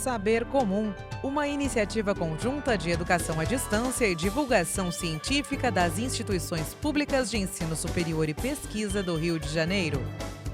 Saber Comum, uma iniciativa conjunta de educação à distância e divulgação científica das instituições públicas de ensino superior e pesquisa do Rio de Janeiro.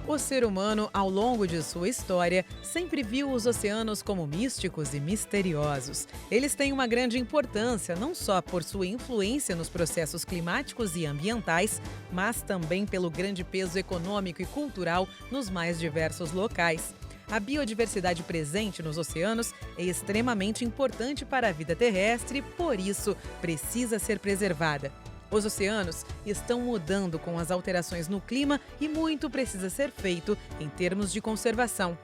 O ser humano, ao longo de sua história, sempre viu os oceanos como místicos e misteriosos. Eles têm uma grande importância, não só por sua influência nos processos climáticos e ambientais, mas também pelo grande peso econômico e cultural nos mais diversos locais. A biodiversidade presente nos oceanos é extremamente importante para a vida terrestre e, por isso, precisa ser preservada. Os oceanos estão mudando com as alterações no clima e muito precisa ser feito em termos de conservação.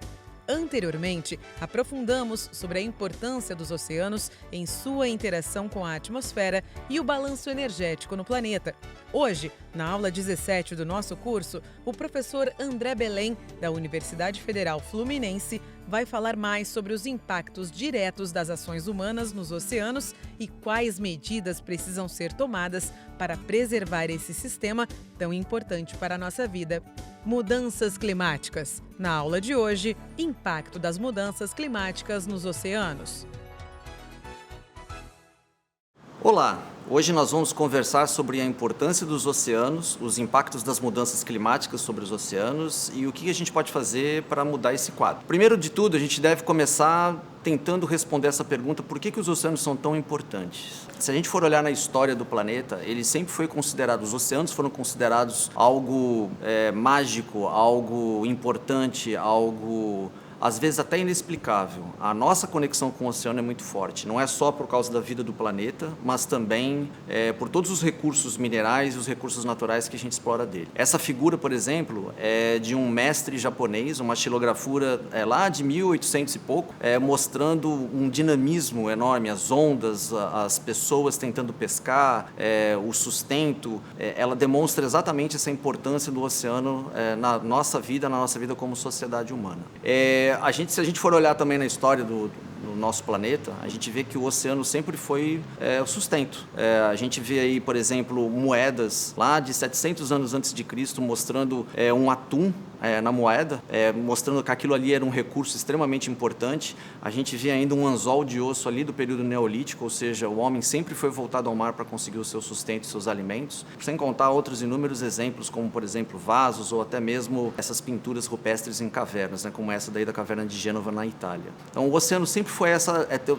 Anteriormente, aprofundamos sobre a importância dos oceanos em sua interação com a atmosfera e o balanço energético no planeta. Hoje, na aula 17 do nosso curso, o professor André Belém, da Universidade Federal Fluminense, vai falar mais sobre os impactos diretos das ações humanas nos oceanos e quais medidas precisam ser tomadas para preservar esse sistema tão importante para a nossa vida. Mudanças climáticas. Na aula de hoje, impacto das mudanças climáticas nos oceanos. Olá! Hoje nós vamos conversar sobre a importância dos oceanos, os impactos das mudanças climáticas sobre os oceanos e o que a gente pode fazer para mudar esse quadro. Primeiro de tudo, a gente deve começar tentando responder essa pergunta: por que os oceanos são tão importantes? Se a gente for olhar na história do planeta, ele sempre foi considerado, os oceanos foram considerados algo mágico, algo importante, algo às vezes até inexplicável. A nossa conexão com o oceano é muito forte, não é só por causa da vida do planeta, mas também por todos os recursos minerais e os recursos naturais que a gente explora dele. Essa figura, por exemplo, é de um mestre japonês, uma xilografura lá de 1800 e pouco, mostrando um dinamismo enorme, as ondas, as pessoas tentando pescar, o sustento. Ela demonstra exatamente essa importância do oceano na nossa vida como sociedade humana. Se a gente for olhar também na história do nosso planeta, a gente vê que o oceano sempre foi o sustento. A gente vê aí, por exemplo, moedas lá de 700 anos antes de Cristo mostrando um atum na moeda, mostrando que aquilo ali era um recurso extremamente importante. A gente vê ainda um anzol de osso ali do período neolítico, ou seja, o homem sempre foi voltado ao mar para conseguir o seu sustento e seus alimentos, sem contar outros inúmeros exemplos, como, por exemplo, vasos ou até mesmo essas pinturas rupestres em cavernas, como essa daí da caverna de Gênova, na Itália. Então, o oceano sempre foi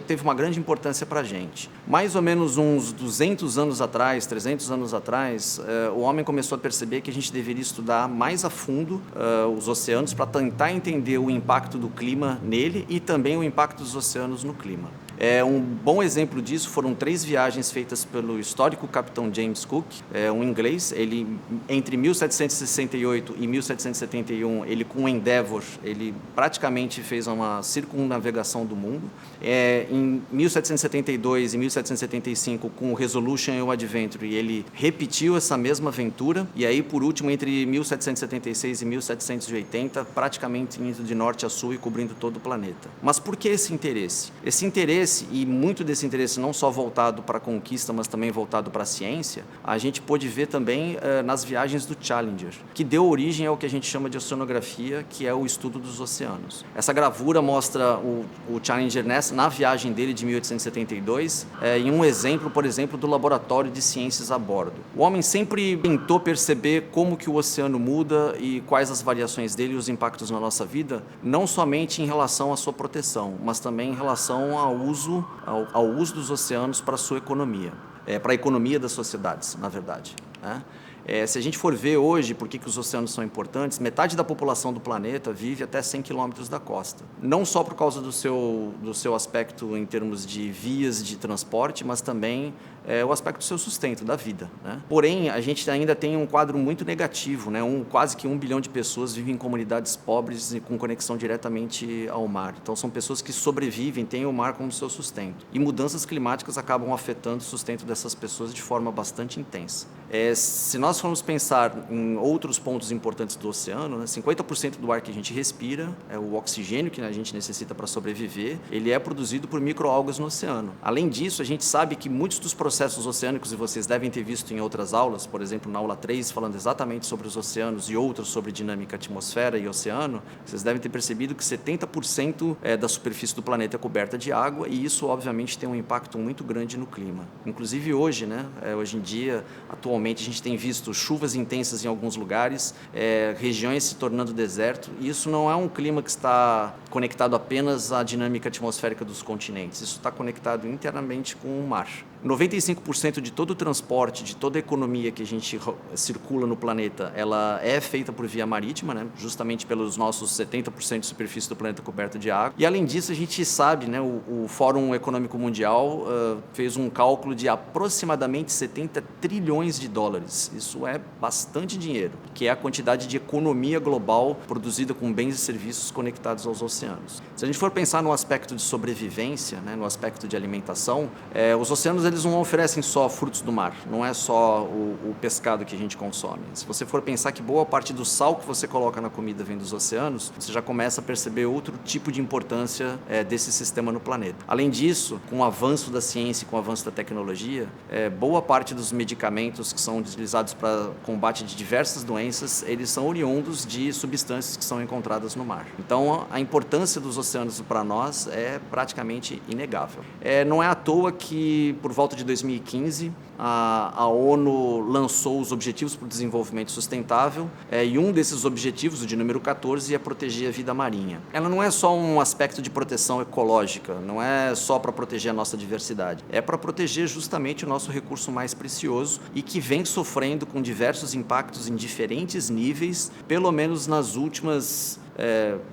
teve uma grande importância para a gente. Mais ou menos uns 200 anos atrás, 300 anos atrás, o homem começou a perceber que a gente deveria estudar mais a fundo os oceanos para tentar entender o impacto do clima nele e também o impacto dos oceanos no clima. Um bom exemplo disso foram 3 viagens feitas pelo histórico capitão James Cook, um inglês. Ele, entre 1768 e 1771, ele com o Endeavour, ele praticamente fez uma circunnavegação do mundo. Em 1772 e 1775, com o Resolution e o Adventure, ele repetiu essa mesma aventura. E aí, por último, entre 1776 e 1780, praticamente indo de norte a sul e cobrindo todo o planeta. Mas por que esse interesse? Esse interesse, e muito desse interesse não só voltado para a conquista, mas também voltado para a ciência, a gente pôde ver também nas viagens do Challenger, que deu origem ao que a gente chama de oceanografia, que é o estudo dos oceanos. Essa gravura mostra o Challenger na viagem dele de 1872, em um exemplo, por exemplo, do laboratório de ciências a bordo. O homem sempre tentou perceber como que o oceano muda e quais as variações dele e os impactos na nossa vida, não somente em relação à sua proteção, mas também em relação ao uso dos oceanos para a sua economia, para a economia das sociedades, na verdade. Se a gente for ver hoje por que os oceanos são importantes, metade da população do planeta vive até 100 quilômetros da costa. Não só por causa do seu aspecto em termos de vias de transporte, mas também o aspecto do seu sustento, da vida. Porém, a gente ainda tem um quadro muito negativo, quase que 1 bilhão de pessoas vivem em comunidades pobres e com conexão diretamente ao mar. Então, são pessoas que sobrevivem, têm o mar como seu sustento. E mudanças climáticas acabam afetando o sustento dessas pessoas de forma bastante intensa. Se nós nós formos pensar em outros pontos importantes do oceano, né, 50% do ar que a gente respira, o oxigênio que a gente necessita para sobreviver, ele é produzido por microalgas no oceano. Além disso, a gente sabe que muitos dos processos oceânicos, e vocês devem ter visto em outras aulas, por exemplo, na aula 3, falando exatamente sobre os oceanos e outros sobre dinâmica atmosfera e oceano, vocês devem ter percebido que 70% da superfície do planeta é coberta de água e isso, obviamente, tem um impacto muito grande no clima. Inclusive hoje, né, hoje em dia, atualmente, a gente tem visto chuvas intensas em alguns lugares, regiões se tornando deserto, e isso não é um clima que está conectado apenas à dinâmica atmosférica dos continentes, isso está conectado internamente com o mar. 95% de todo o transporte, de toda a economia que a gente circula no planeta, ela é feita por via marítima, né? Justamente pelos nossos 70% de superfície do planeta coberta de água. E além disso, a gente sabe, né, o Fórum Econômico Mundial fez um cálculo de aproximadamente 70 trilhões de dólares. Isso é bastante dinheiro, que é a quantidade de economia global produzida com bens e serviços conectados aos oceanos. Se a gente for pensar no aspecto de sobrevivência, né, no aspecto de alimentação, os oceanos eles não oferecem só frutos do mar, não é só o pescado que a gente consome. Se você for pensar que boa parte do sal que você coloca na comida vem dos oceanos, você já começa a perceber outro tipo de importância desse sistema no planeta. Além disso, com o avanço da ciência e com o avanço da tecnologia, boa parte dos medicamentos que são utilizados para combate de diversas doenças, eles são oriundos de substâncias que são encontradas no mar. Então, a importância dos oceanos para nós é praticamente inegável. Não é à toa que, por volta de 2015, a ONU lançou os Objetivos para o Desenvolvimento Sustentável e um desses objetivos, o de número 14, é proteger a vida marinha. Ela não é só um aspecto de proteção ecológica, não é só para proteger a nossa diversidade, é para proteger justamente o nosso recurso mais precioso e que vem sofrendo com diversos impactos em diferentes níveis, pelo menos nas últimas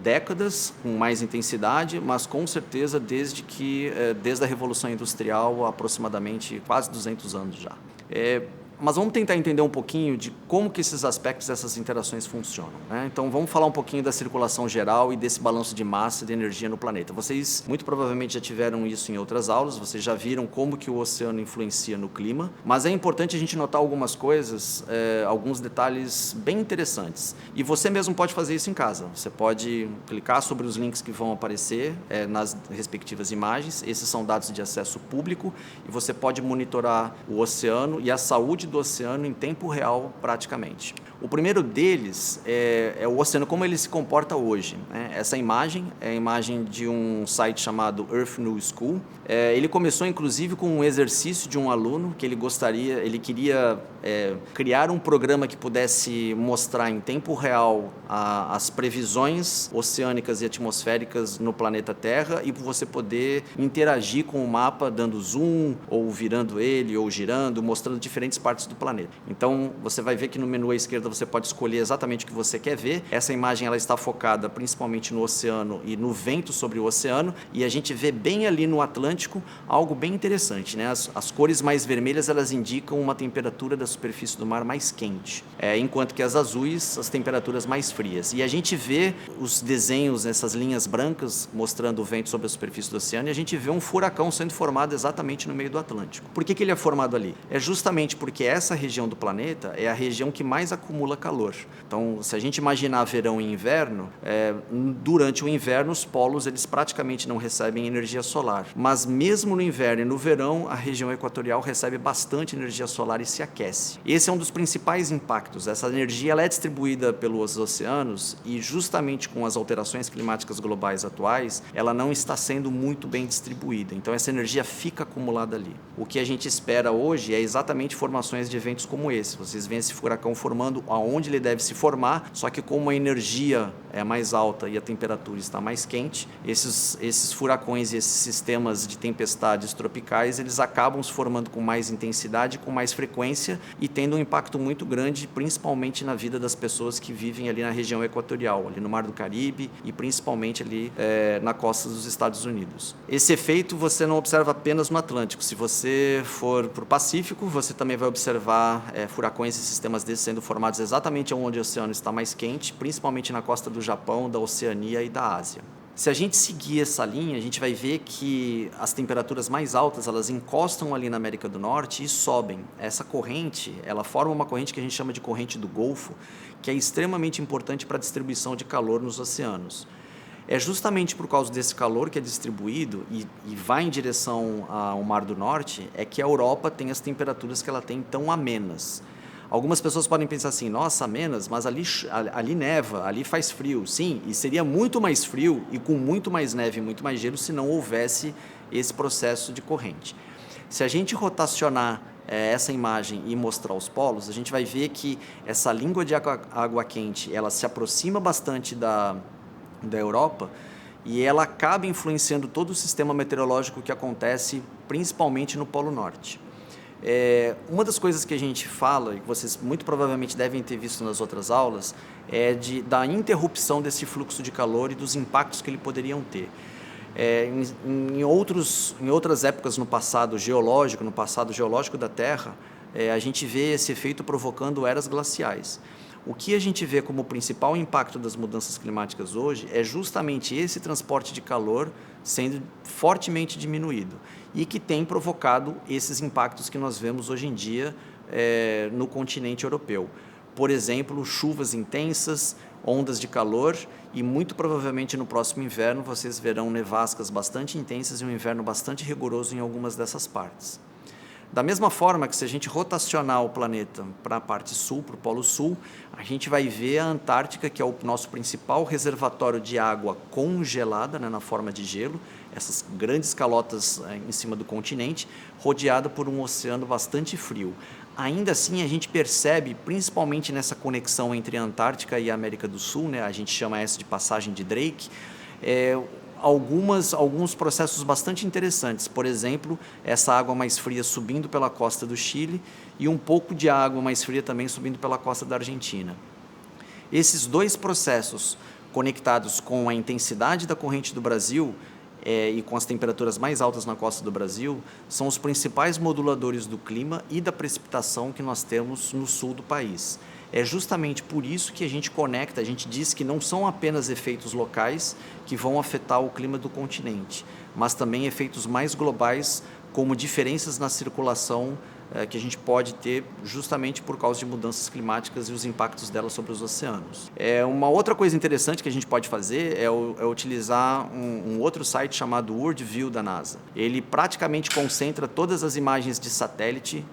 décadas, com mais intensidade, mas com certeza desde a Revolução Industrial, há aproximadamente quase 200 anos já. Mas vamos tentar entender um pouquinho de como que esses aspectos, essas interações funcionam, né? Então, vamos falar um pouquinho da circulação geral e desse balanço de massa e de energia no planeta. Vocês, muito provavelmente, já tiveram isso em outras aulas, vocês já viram como que o oceano influencia no clima, mas é importante a gente notar algumas coisas, alguns detalhes bem interessantes. E você mesmo pode fazer isso em casa. Você pode clicar sobre os links que vão aparecer nas respectivas imagens. Esses são dados de acesso público e você pode monitorar o oceano e a saúde do oceano em tempo real, praticamente. O primeiro deles é o oceano, como ele se comporta hoje, né? Essa imagem é a imagem de um site chamado Earth New School. Ele começou, inclusive, com um exercício de um aluno que ele queria criar um programa que pudesse mostrar em tempo real as previsões oceânicas e atmosféricas no planeta Terra e você poder interagir com o mapa dando zoom, ou virando ele, ou girando, mostrando diferentes partes do planeta. Então, você vai ver que no menu à esquerda você pode escolher exatamente o que você quer ver. Essa imagem ela está focada principalmente no oceano e no vento sobre o oceano, e a gente vê bem ali no Atlântico algo bem interessante, né? As cores mais vermelhas elas indicam uma temperatura da superfície do mar mais quente, enquanto que as azuis, as temperaturas mais frias. E a gente vê os desenhos, essas linhas brancas mostrando o vento sobre a superfície do oceano, e a gente vê um furacão sendo formado exatamente no meio do Atlântico. Por que ele é formado ali? É justamente porque essa região do planeta é a região que mais acumula calor. Então, se a gente imaginar verão e inverno, durante o inverno os polos eles praticamente não recebem energia solar, mas mesmo no inverno e no verão a região equatorial recebe bastante energia solar e se aquece. Esse é um dos principais impactos. Essa energia ela é distribuída pelos oceanos e justamente com as alterações climáticas globais atuais, ela não está sendo muito bem distribuída. Então essa energia fica acumulada ali. O que a gente espera hoje é exatamente formações de eventos como esse. Vocês veem esse furacão formando aonde ele deve se formar, só que como a energia é mais alta e a temperatura está mais quente, esses furacões e esses sistemas de tempestades tropicais, eles acabam se formando com mais intensidade, com mais frequência e tendo um impacto muito grande, principalmente na vida das pessoas que vivem ali na região equatorial, ali no Mar do Caribe e principalmente ali na costa dos Estados Unidos. Esse efeito você não observa apenas no Atlântico. Se você for para o Pacífico, você também vai observar furacões e sistemas desses sendo formados exatamente onde o oceano está mais quente, principalmente na costa do Japão, da Oceania e da Ásia. Se a gente seguir essa linha, a gente vai ver que as temperaturas mais altas, elas encostam ali na América do Norte e sobem. Essa corrente, ela forma uma corrente que a gente chama de corrente do Golfo, que é extremamente importante para a distribuição de calor nos oceanos. É justamente por causa desse calor que é distribuído e vai em direção ao Mar do Norte, é que a Europa tem as temperaturas que ela tem tão amenas. Algumas pessoas podem pensar assim, nossa, amenas, mas ali neva, ali faz frio. Sim, e seria muito mais frio e com muito mais neve e muito mais gelo se não houvesse esse processo de corrente. Se a gente rotacionar essa imagem e mostrar os polos, a gente vai ver que essa língua de água quente, ela se aproxima bastante da Europa e ela acaba influenciando todo o sistema meteorológico que acontece principalmente no Polo Norte. Uma das coisas que a gente fala, e que vocês muito provavelmente devem ter visto nas outras aulas, é da interrupção desse fluxo de calor e dos impactos que ele poderiam ter. Em outras épocas no passado geológico da Terra, a gente vê esse efeito provocando eras glaciais. O que a gente vê como principal impacto das mudanças climáticas hoje é justamente esse transporte de calor sendo fortemente diminuído e que tem provocado esses impactos que nós vemos hoje em dia no continente europeu. Por exemplo, chuvas intensas, ondas de calor e muito provavelmente no próximo inverno vocês verão nevascas bastante intensas e um inverno bastante rigoroso em algumas dessas partes. Da mesma forma que se a gente rotacionar o planeta para a parte sul, para o Polo Sul, a gente vai ver a Antártica, que é o nosso principal reservatório de água congelada, na forma de gelo, essas grandes calotas em cima do continente, rodeada por um oceano bastante frio. Ainda assim, a gente percebe, principalmente nessa conexão entre a Antártica e a América do Sul, a gente chama essa de passagem de Drake, alguns processos bastante interessantes. Por exemplo, essa água mais fria subindo pela costa do Chile e um pouco de água mais fria também subindo pela costa da Argentina. Esses dois processos conectados com a intensidade da corrente do Brasil e com as temperaturas mais altas na costa do Brasil são os principais moduladores do clima e da precipitação que nós temos no sul do país. É justamente por isso que a gente diz que não são apenas efeitos locais que vão afetar o clima do continente, mas também efeitos mais globais, como diferenças na circulação que a gente pode ter justamente por causa de mudanças climáticas e os impactos delas sobre os oceanos. Uma outra coisa interessante que a gente pode fazer é utilizar um outro site chamado WorldView da NASA. Ele praticamente concentra todas as imagens de satélite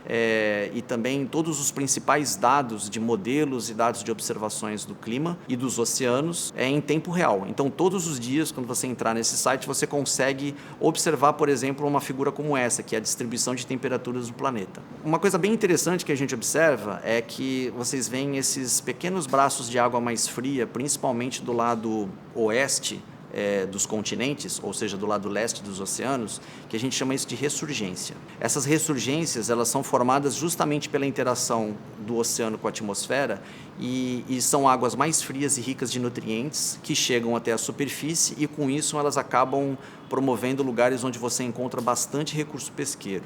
e também todos os principais dados de modelos e dados de observações do clima e dos oceanos em tempo real. Então, todos os dias, quando você entrar nesse site, você consegue observar, por exemplo, uma figura como essa, que é a distribuição de temperaturas do planeta. Uma coisa bem interessante que a gente observa é que vocês veem esses pequenos braços de água mais fria, principalmente do lado oeste dos continentes, ou seja, do lado leste dos oceanos, que a gente chama isso de ressurgência. Essas ressurgências, elas são formadas justamente pela interação do oceano com a atmosfera e são águas mais frias e ricas de nutrientes que chegam até a superfície e com isso elas acabam promovendo lugares onde você encontra bastante recurso pesqueiro.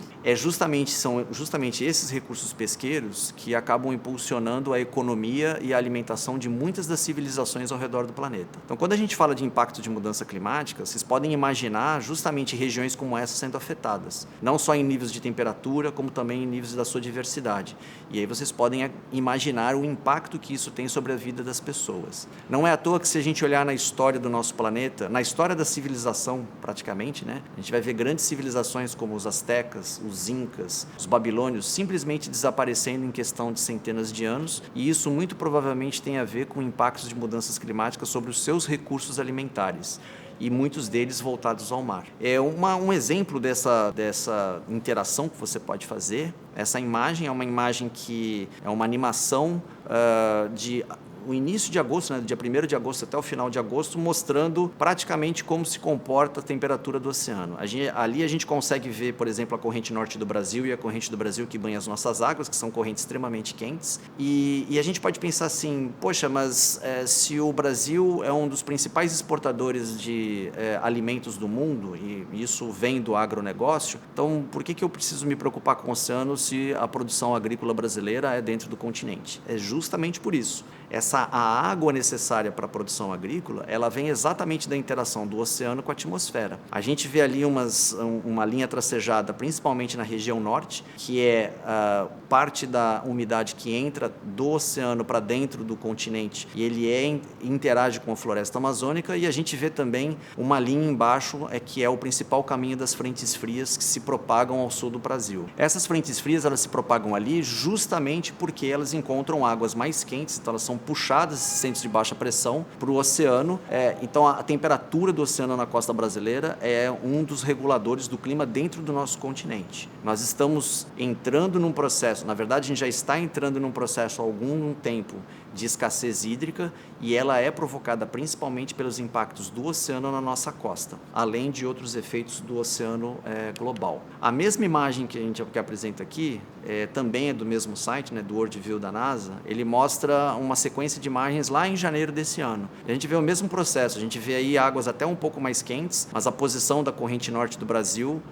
São justamente esses recursos pesqueiros que acabam impulsionando a economia e a alimentação de muitas das civilizações ao redor do planeta. Então, quando a gente fala de impacto de mudança climática, vocês podem imaginar justamente regiões como essa sendo afetadas, não só em níveis de temperatura, como também em níveis da sua diversidade. E aí vocês podem imaginar o impacto que isso tem sobre a vida das pessoas. Não é à toa que se a gente olhar na história do nosso planeta, na história da civilização, praticamente, a gente vai ver grandes civilizações como os astecas, os incas, os babilônios, simplesmente desaparecendo em questão de centenas de anos, e isso muito provavelmente tem a ver com impactos de mudanças climáticas sobre os seus recursos alimentares, e muitos deles voltados ao mar. Um exemplo dessa interação que você pode fazer, essa imagem é uma imagem que é uma animação de o início de agosto, do dia 1º de agosto até o final de agosto, mostrando praticamente como se comporta a temperatura do oceano. Ali a gente consegue ver, por exemplo, a corrente norte do Brasil e a corrente do Brasil que banha as nossas águas, que são correntes extremamente quentes. E a gente pode pensar assim, poxa, mas se o Brasil é um dos principais exportadores de alimentos do mundo, e isso vem do agronegócio, então por que eu preciso me preocupar com o oceano se a produção agrícola brasileira é dentro do continente? É justamente por isso. A água necessária para a produção agrícola, ela vem exatamente da interação do oceano com a atmosfera. A gente vê ali uma linha tracejada, principalmente na região norte, que é parte da umidade que entra do oceano para dentro do continente e ele interage com a floresta amazônica, e a gente vê também uma linha embaixo que é o principal caminho das frentes frias que se propagam ao sul do Brasil. Essas frentes frias, elas se propagam ali justamente porque elas encontram águas mais quentes, então elas são puxadas esses centros de baixa pressão para o oceano. Então a temperatura do oceano na costa brasileira é um dos reguladores do clima dentro do nosso continente. Nós estamos entrando num processo, na verdade a gente já está entrando num processo há algum tempo de escassez hídrica, e ela é provocada principalmente pelos impactos do oceano na nossa costa, além de outros efeitos do oceano global. A mesma imagem que a gente apresenta aqui também é do mesmo site, né, do Worldview da NASA. Ele mostra uma sequência de imagens lá em janeiro desse ano. A gente vê o mesmo processo, a gente vê aí águas até um pouco mais quentes, mas a posição da corrente norte do Brasil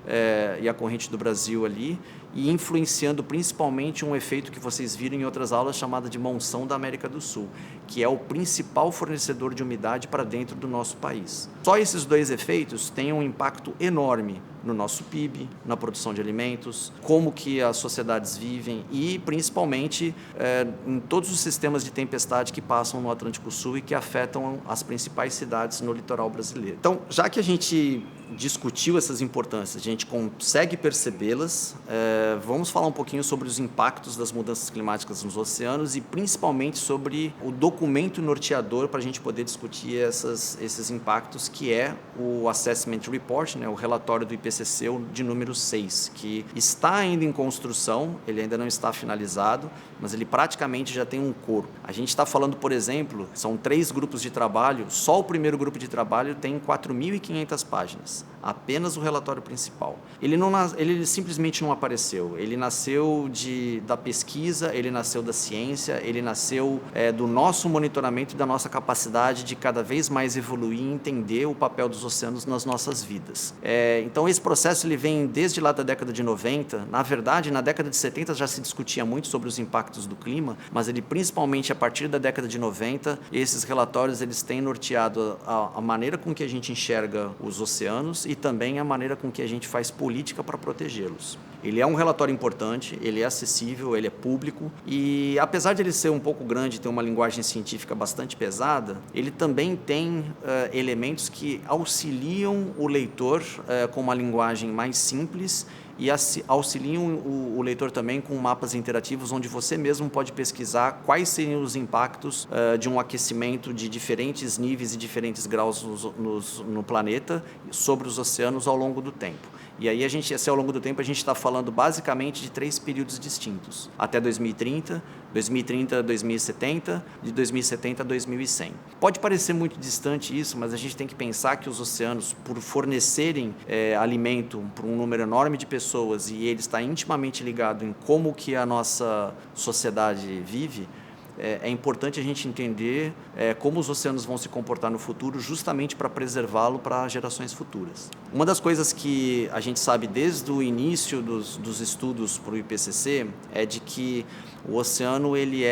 e a corrente do Brasil ali, e influenciando principalmente um efeito que vocês viram em outras aulas chamado de monção da América do Sul, que é o principal fornecedor de umidade para dentro do nosso país. Só esses dois efeitos têm um impacto enorme no nosso PIB, na produção de alimentos, como que as sociedades vivem e, principalmente, em todos os sistemas de tempestade que passam no Atlântico Sul e que afetam as principais cidades no litoral brasileiro. Então, já que a gente discutiu essas importâncias, a gente consegue percebê-las, vamos falar um pouquinho sobre os impactos das mudanças climáticas nos oceanos e, principalmente, sobre o documento norteador para a gente poder discutir esses impactos, que é o Assessment Report, né, o relatório do IPCC de número 6, que está ainda em construção, ele ainda não está finalizado, mas ele praticamente já tem um corpo. A gente está falando, por exemplo, são 3 grupos de trabalho, só o primeiro grupo de trabalho tem 4.500 páginas, apenas o relatório principal. Ele simplesmente não apareceu, ele nasceu da pesquisa, ele nasceu da ciência, ele nasceu do nosso monitoramento e da nossa capacidade de cada vez mais evoluir e entender o papel dos oceanos nas nossas vidas. Então esse processo ele vem desde lá da década de 90, na verdade na década de 70 já se discutia muito sobre os impactos do clima, mas ele principalmente a partir da década de 90, esses relatórios eles têm norteado a maneira com que a gente enxerga os oceanos e também a maneira com que a gente faz política para protegê-los. Ele é um relatório importante, ele é acessível, ele é público e, apesar de ele ser um pouco grande e ter uma linguagem científica bastante pesada, ele também tem elementos que auxiliam o leitor com uma linguagem mais simples e auxiliam o leitor também com mapas interativos onde você mesmo pode pesquisar quais seriam os impactos de um aquecimento de diferentes níveis e diferentes graus no planeta sobre os oceanos ao longo do tempo. E aí, ao longo do tempo, a gente está falando basicamente de 3 períodos distintos, até 2030, 2030 a 2070, de 2070 a 2100. Pode parecer muito distante isso, mas a gente tem que pensar que os oceanos, por fornecerem alimento para um número enorme de pessoas, e ele está intimamente ligado em como que a nossa sociedade vive, é importante a gente entender como os oceanos vão se comportar no futuro, justamente para preservá-lo para gerações futuras. Uma das coisas que a gente sabe desde o início dos estudos para o IPCC é de que o oceano ele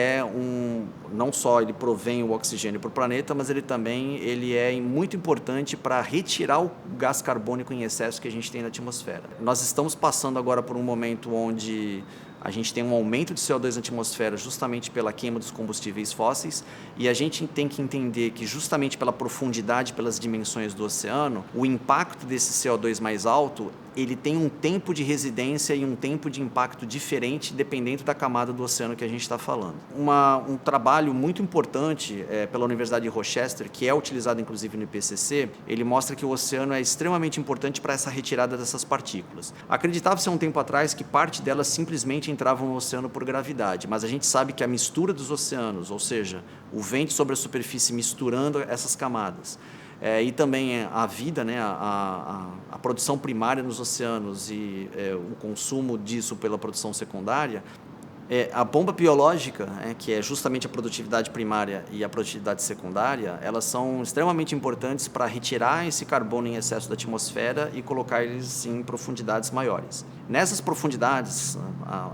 não só ele provém o oxigênio para o planeta, mas ele é muito importante para retirar o gás carbônico em excesso que a gente tem na atmosfera. Nós estamos passando agora por um momento onde a gente tem um aumento de CO2 na atmosfera justamente pela queima dos combustíveis fósseis, e a gente tem que entender que justamente pela profundidade, pelas dimensões do oceano, o impacto desse CO2 mais alto, ele tem um tempo de residência e um tempo de impacto diferente dependendo da camada do oceano que a gente está falando. Um trabalho muito importante pela Universidade de Rochester, que é utilizado inclusive no IPCC, ele mostra que o oceano é extremamente importante para essa retirada dessas partículas. Acreditava-se há um tempo atrás que parte delas simplesmente entravam no oceano por gravidade, mas a gente sabe que a mistura dos oceanos, ou seja, o vento sobre a superfície misturando essas camadas, e também a vida, né, a produção primária nos oceanos e o consumo disso pela produção secundária, A bomba biológica, que é justamente a produtividade primária e a produtividade secundária, elas são extremamente importantes para retirar esse carbono em excesso da atmosfera e colocar eles em profundidades maiores. Nessas profundidades,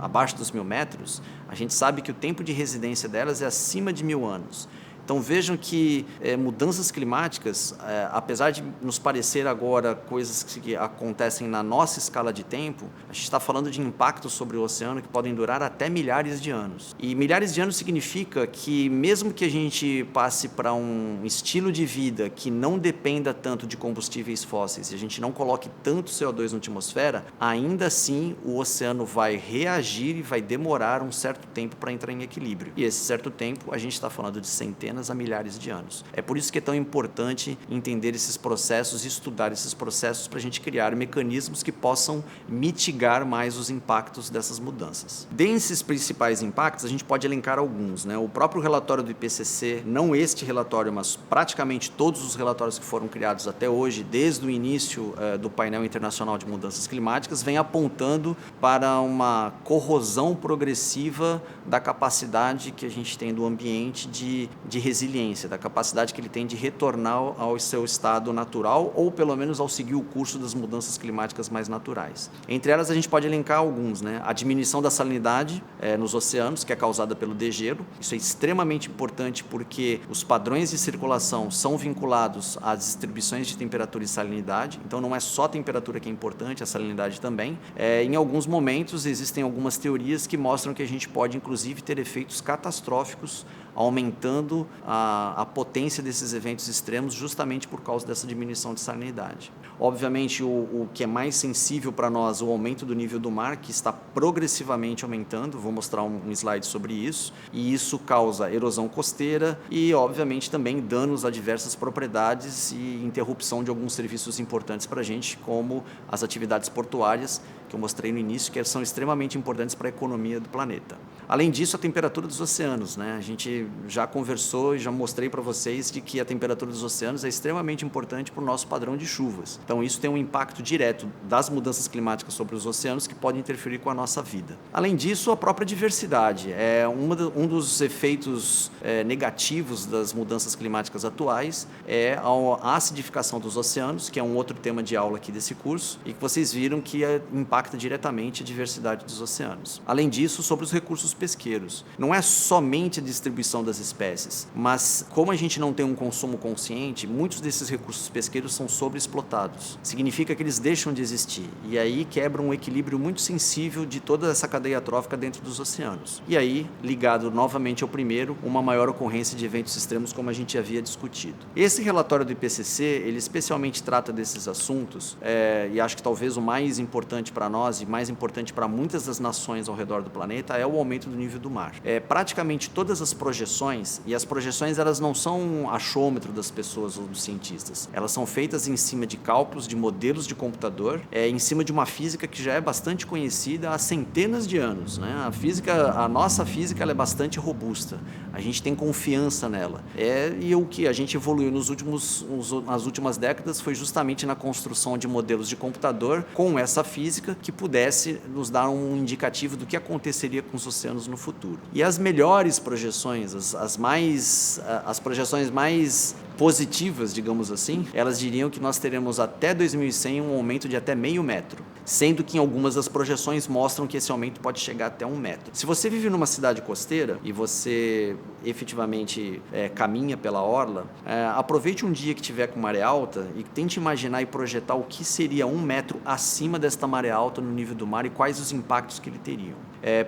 abaixo dos 1.000 metros, a gente sabe que o tempo de residência delas é acima de 1.000 anos. Então vejam que mudanças climáticas, apesar de nos parecer agora coisas que acontecem na nossa escala de tempo, a gente está falando de impactos sobre o oceano que podem durar até milhares de anos. E milhares de anos significa que mesmo que a gente passe para um estilo de vida que não dependa tanto de combustíveis fósseis, e a gente não coloque tanto CO2 na atmosfera, ainda assim o oceano vai reagir e vai demorar um certo tempo para entrar em equilíbrio. E esse certo tempo a gente está falando de centenas a milhares de anos. É por isso que é tão importante entender esses processos e estudar esses processos para a gente criar mecanismos que possam mitigar mais os impactos dessas mudanças. Desses principais impactos, a gente pode elencar alguns, O próprio relatório do IPCC, não este relatório, mas praticamente todos os relatórios que foram criados até hoje, desde o início do painel internacional de mudanças climáticas, vem apontando para uma corrosão progressiva da capacidade que a gente tem do ambiente de resiliência, da capacidade que ele tem de retornar ao seu estado natural ou pelo menos ao seguir o curso das mudanças climáticas mais naturais. Entre elas a gente pode elencar alguns, A diminuição da salinidade nos oceanos, que é causada pelo degelo. Isso é extremamente importante porque os padrões de circulação são vinculados às distribuições de temperatura e salinidade, então não é só a temperatura que é importante, a salinidade também. Em alguns momentos existem algumas teorias que mostram que a gente pode inclusive ter efeitos catastróficos aumentando a potência desses eventos extremos justamente por causa dessa diminuição de salinidade. Obviamente, o que é mais sensível para nós, o aumento do nível do mar, que está progressivamente aumentando, vou mostrar um slide sobre isso, e isso causa erosão costeira e, obviamente, também danos a diversas propriedades e interrupção de alguns serviços importantes para a gente, como as atividades portuárias, que eu mostrei no início, que são extremamente importantes para a economia do planeta. Além disso, a temperatura dos oceanos, A gente já conversou e já mostrei para vocês de que a temperatura dos oceanos é extremamente importante para o nosso padrão de chuvas. Então, isso tem um impacto direto das mudanças climáticas sobre os oceanos que pode interferir com a nossa vida. Além disso, a própria diversidade. Um dos efeitos negativos das mudanças climáticas atuais é a acidificação dos oceanos, que é um outro tema de aula aqui desse curso, e que vocês viram que impacta diretamente a diversidade dos oceanos. Além disso, sobre os recursos pesqueiros. Não é somente a distribuição das espécies, mas como a gente não tem um consumo consciente, muitos desses recursos pesqueiros são sobreexplotados. Significa que eles deixam de existir, e aí quebra um equilíbrio muito sensível de toda essa cadeia trófica dentro dos oceanos. E aí, ligado novamente ao primeiro, uma maior ocorrência de eventos extremos, como a gente havia discutido. Esse relatório do IPCC, ele especialmente trata desses assuntos, e acho que talvez o mais importante para nós e mais importante para muitas das nações ao redor do planeta é o aumento do nível do mar. Praticamente todas as projeções, e as projeções elas não são um achômetro das pessoas ou dos cientistas, elas são feitas em cima de cálculos, de modelos de computador, em cima de uma física que já é bastante conhecida há centenas de anos, A nossa física ela é bastante robusta, a gente tem confiança nela. E o que a gente evoluiu nas últimas décadas foi justamente na construção de modelos de computador com essa física que pudesse nos dar um indicativo do que aconteceria com os oceanos no futuro. E as melhores projeções, as projeções mais positivas, digamos assim, elas diriam que nós teremos até 2100 um aumento de até 0,5 metro, sendo que em algumas das projeções mostram que esse aumento pode chegar até 1 metro. Se você vive numa cidade costeira e você efetivamente caminha pela orla, aproveite um dia que tiver com maré alta e tente imaginar e projetar o que seria 1 metro acima desta maré alta no nível do mar e quais os impactos que ele teriam.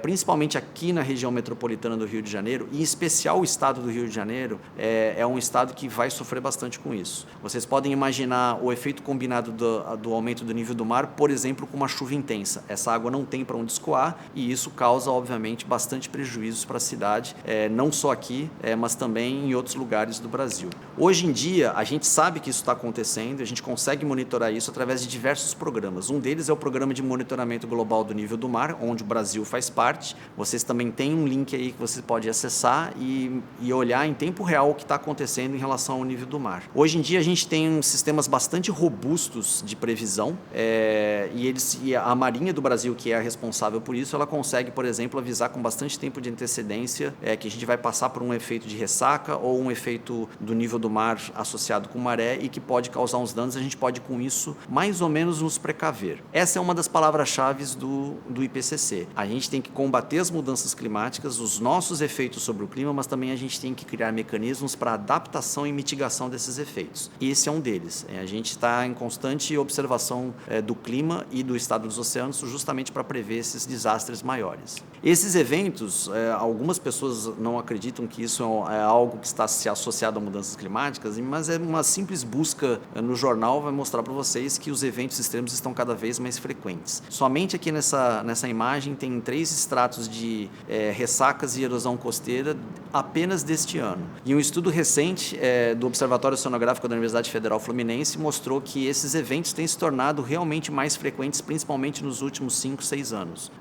Principalmente aqui na região metropolitana do Rio de Janeiro, e em especial o estado do Rio de Janeiro, é um estado que vai sofrer bastante com isso. Vocês podem imaginar o efeito combinado do aumento do nível do mar, por exemplo, com uma chuva intensa. Essa água não tem para onde escoar e isso causa, obviamente, bastante prejuízos para a cidade, não só aqui, mas também em outros lugares do Brasil. Hoje em dia, a gente sabe que isso está acontecendo, a gente consegue monitorar isso através de diversos programas. Um deles é o Programa de Monitoramento Global do Nível do Mar, onde o Brasil faz faz parte. Vocês também têm um link aí que você pode acessar e olhar em tempo real o que está acontecendo em relação ao nível do mar. Hoje em dia a gente tem sistemas bastante robustos de previsão e a Marinha do Brasil, que é a responsável por isso, ela consegue, por exemplo, avisar com bastante tempo de antecedência que a gente vai passar por um efeito de ressaca ou um efeito do nível do mar associado com maré e que pode causar uns danos. A gente pode, com isso, mais ou menos nos precaver. Essa é uma das palavras-chave do IPCC. A gente tem que combater as mudanças climáticas, os nossos efeitos sobre o clima, mas também a gente tem que criar mecanismos para adaptação e mitigação desses efeitos. Esse é um deles. A gente está em constante observação do clima e do estado dos oceanos justamente para prever esses desastres maiores. Esses eventos, algumas pessoas não acreditam que isso é algo que está associado a mudanças climáticas, mas é uma simples busca no jornal vai mostrar para vocês que os eventos extremos estão cada vez mais frequentes. Somente aqui nessa imagem tem 3 estratos de ressacas e erosão costeira apenas deste ano. E um estudo recente do Observatório Oceanográfico da Universidade Federal Fluminense mostrou que esses eventos têm se tornado realmente mais frequentes, principalmente nos últimos 5, 6 anos.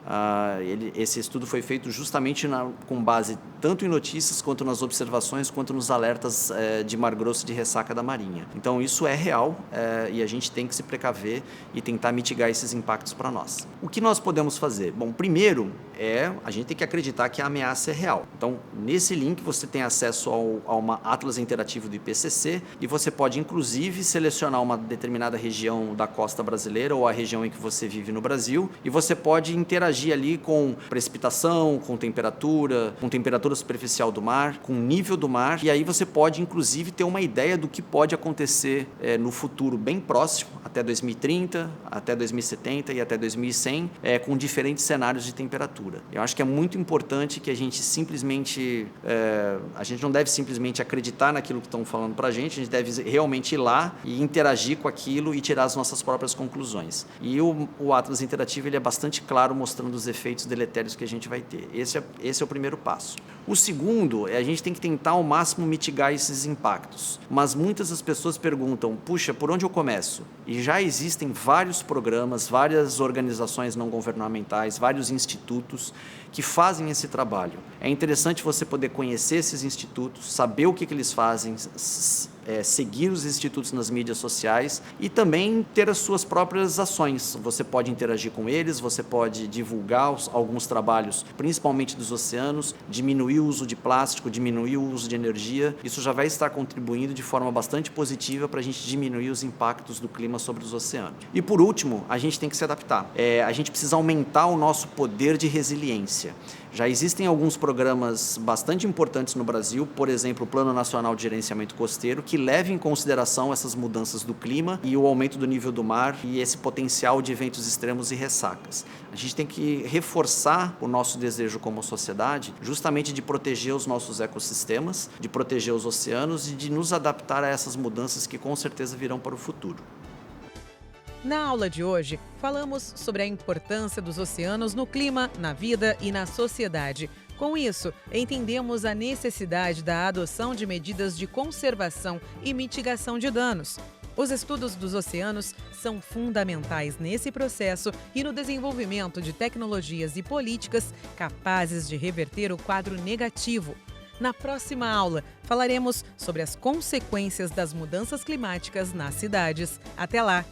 Esse estudo foi feito justamente com base tanto em notícias, quanto nas observações, quanto nos alertas de mar grosso de ressaca da Marinha. Então isso é real e a gente tem que se precaver e tentar mitigar esses impactos para nós. O que nós podemos fazer? Bom, primeiro a gente tem que acreditar que a ameaça é real. Então, nesse link você tem acesso a uma atlas interativo do IPCC e você pode, inclusive, selecionar uma determinada região da costa brasileira ou a região em que você vive no Brasil e você pode interagir ali com precipitação, com temperatura superficial do mar, com nível do mar, e aí você pode, inclusive, ter uma ideia do que pode acontecer no futuro bem próximo, até 2030, até 2070 e até 2100, com diferentes cenários de temperatura. Eu acho que é muito importante que a gente não deve simplesmente acreditar naquilo que estão falando para a gente deve realmente ir lá e interagir com aquilo e tirar as nossas próprias conclusões. E o Atlas Interativo ele é bastante claro, mostrando os efeitos deletérios que a gente vai ter. Esse é o primeiro passo. O segundo a gente tem que tentar ao máximo mitigar esses impactos. Mas muitas das pessoas perguntam, puxa, por onde eu começo? E já existem vários programas, várias organizações não governamentais, vários institutos que fazem esse trabalho. É interessante você poder conhecer esses institutos, saber o que eles fazem, seguir os institutos nas mídias sociais e também ter as suas próprias ações. Você pode interagir com eles, você pode divulgar alguns trabalhos, principalmente dos oceanos, diminuir o uso de plástico, diminuir o uso de energia. Isso já vai estar contribuindo de forma bastante positiva para a gente diminuir os impactos do clima sobre os oceanos. E por último, a gente tem que se adaptar. A gente precisa aumentar o nosso poder de resiliência. Já existem alguns programas bastante importantes no Brasil, por exemplo, o Plano Nacional de Gerenciamento Costeiro, que leva em consideração essas mudanças do clima e o aumento do nível do mar e esse potencial de eventos extremos e ressacas. A gente tem que reforçar o nosso desejo como sociedade, justamente de proteger os nossos ecossistemas, de proteger os oceanos e de nos adaptar a essas mudanças que com certeza virão para o futuro. Na aula de hoje, falamos sobre a importância dos oceanos no clima, na vida e na sociedade. Com isso, entendemos a necessidade da adoção de medidas de conservação e mitigação de danos. Os estudos dos oceanos são fundamentais nesse processo e no desenvolvimento de tecnologias e políticas capazes de reverter o quadro negativo. Na próxima aula, falaremos sobre as consequências das mudanças climáticas nas cidades. Até lá!